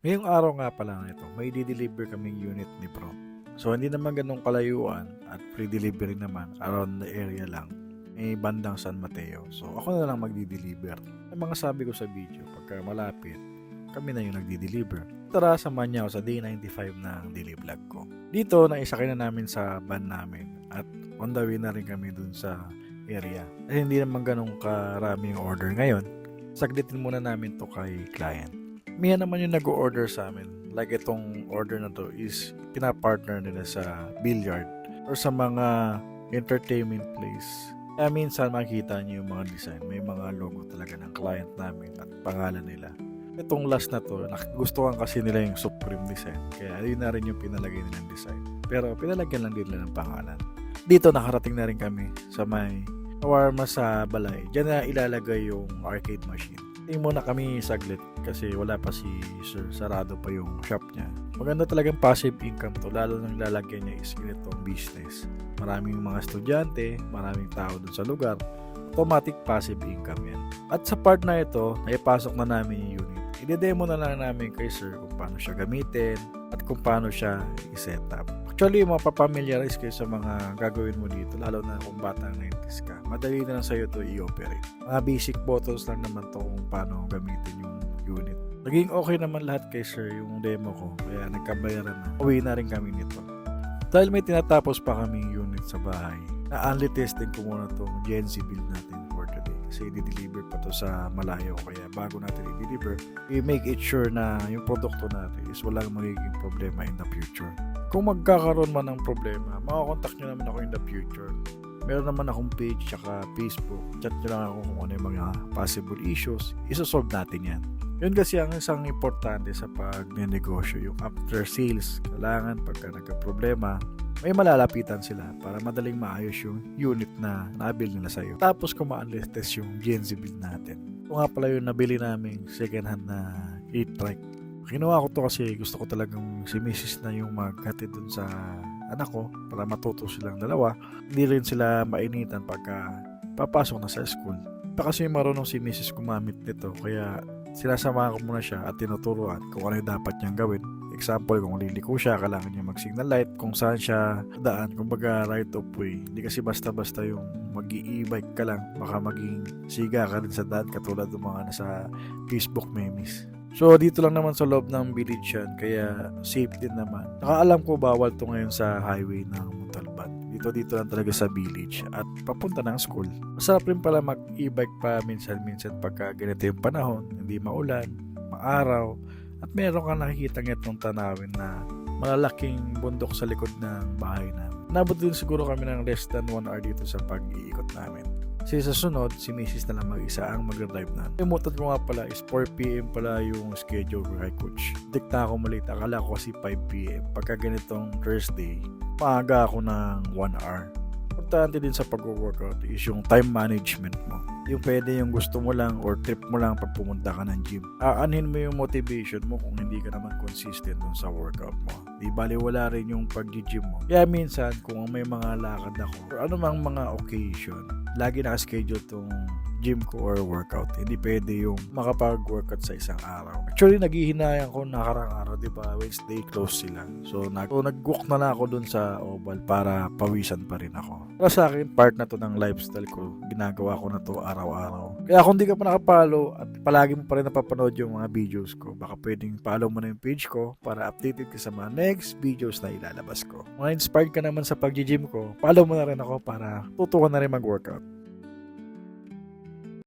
Ngayong araw nga pala na ito, may di-deliver kaming unit ni Bro. So hindi naman ganun kalayuan at free delivery naman, around the area lang. May bandang San Mateo. So ako na lang magdi-deliver. Ang mga sabi ko sa video, pagka malapit, kami na yung nagdi-deliver. Tara, samahan niya ako sa day 95 ng daily vlog ko. Dito, naisakay na namin sa van namin at on the way na rin kami dun sa area. At hindi naman ganun karaming order ngayon. Saglitin muna namin to kay client. Miya naman yung nag-order sa amin. Like itong order na to is pinapartner nila sa billiard or sa mga entertainment place. Kaya minsan makikita niyo yung mga design. May mga logo talaga ng client namin at pangalan nila. Itong last na to, gustuhan kasi nila yung Supreme design. Kaya yun na rin yung pinalagay nilang design. Pero pinalagyan lang din nila ng pangalan. Dito nakarating na rin kami sa may shawarma sa Balay. Diyan na ilalagay yung arcade machine. Tingin muna kami saglit kasi wala pa si Sir, sarado pa yung shop niya. Maganda talagang passive income to, lalo nang lalagyan niya is ganitong business. Maraming mga estudyante, maraming tao dun sa lugar, automatic passive income yan. At sa part na ito, naipasok na namin yung unit. I-demo na lang namin kay Sir kung paano siya gamitin at kung paano siya i-set up. Actually, mapapamiliarize kayo sa mga gagawin mo dito, lalo na kung batang 90s ka. Madali na lang sa'yo ito i-operate. Mga basic buttons lang naman to kung paano gamitin yung unit. Naging okay naman lahat kay Sir yung demo ko, kaya nagkabayaran na. Uwi na rin kami nito. Dahil may tinatapos pa kaming unit sa bahay, na-only testing ko muna itong GNC build natin for today. Kasi i-deliver pa to sa malayo, kaya bago natin i-deliver, we make it sure na yung produkto natin is walang magiging problema in the future. Kung magkakaroon man ng problema, makakontakt nyo naman ako in the future. Meron naman akong page tsaka Facebook. Chat nyo lang ako kung ano yung mga possible issues. Isosolve natin yan. Yun kasi ang isang importante sa pag-negosyo, yung after sales. Kailangan pagka nagka-problema, may malalapitan sila para madaling maayos yung unit na nabil nila sa'yo. Tapos kung ma-unless test yung GNC build natin. Ito nga pala yung nabili naming second hand na 8-trike. Kinuha ko to kasi gusto ko talagang si Mrs. na yung maghatid dun sa anak ko para matuto silang dalawa. Hindi rin sila mainitan pagka papasok na sa school. Pa kasi marunong si Mrs. gumamit nito, kaya sinasamahan ko muna siya at tinuturuan kung ano yung dapat niyang gawin. Example, kung liliko siya, kailangan niya mag-signal light, kung saan siya daan, kumbaga right of way. Hindi kasi basta-basta yung mag-i-e-bike ka lang, baka maging siga ka rin sa daan katulad ng mga nasa Facebook memes. So dito lang naman sa loob ng village yan, kaya safe din naman. Nakaalam ko bawal to ngayon sa highway ng Montalban. Dito lang talaga sa village at papunta ng school. Masarap rin pala mag-e-bike pa minsan-minsan pagka ganito yung panahon, hindi maulan, maaraw, at meron kang nakikita itong tanawin na malalaking bundok sa likod ng bahay namin. Nabot din siguro kami ng less than 1 hour dito sa pag-iikot namin. Kasi sa sunod, si Mrs. na lang mag-isa ang mag-drive na. Limutan ko nga pala is 4 PM pala yung schedule kay coach. Dikta ako malit. Akala ko kasi 5 PM. Pagka ganitong Thursday, maaga ako ng 1 hour. Importante din sa pag-workout is yung time management mo. Yung pwede yung gusto mo lang or trip mo lang pag pumunta ka ng gym. Aanhin mo yung motivation mo kung hindi ka naman consistent dun sa workout mo. Di bali wala rin yung pag-gym mo. Kaya minsan kung may mga lakad ako or anumang mga occasion, lagi naka-schedule tong gym ko or workout. Hindi pwede yung makapag-workout sa isang araw. Actually, naghihinayang ko nakarang araw, di ba? Wednesday, close sila. So, nag-walk na lang ako dun sa oval para pawisan pa rin ako. Para sa akin, part na to ng lifestyle ko. Ginagawa ko na to araw-araw. Kaya kung di ka pa nakapollow at palagi mo pa rin napapanood yung mga videos ko, baka pwedeng follow mo na yung page ko para updated ka sa mga next videos na ilalabas ko. Kung na-inspired ka naman sa pag-gym ko, follow mo na rin ako para tuto ka na rin mag-workout.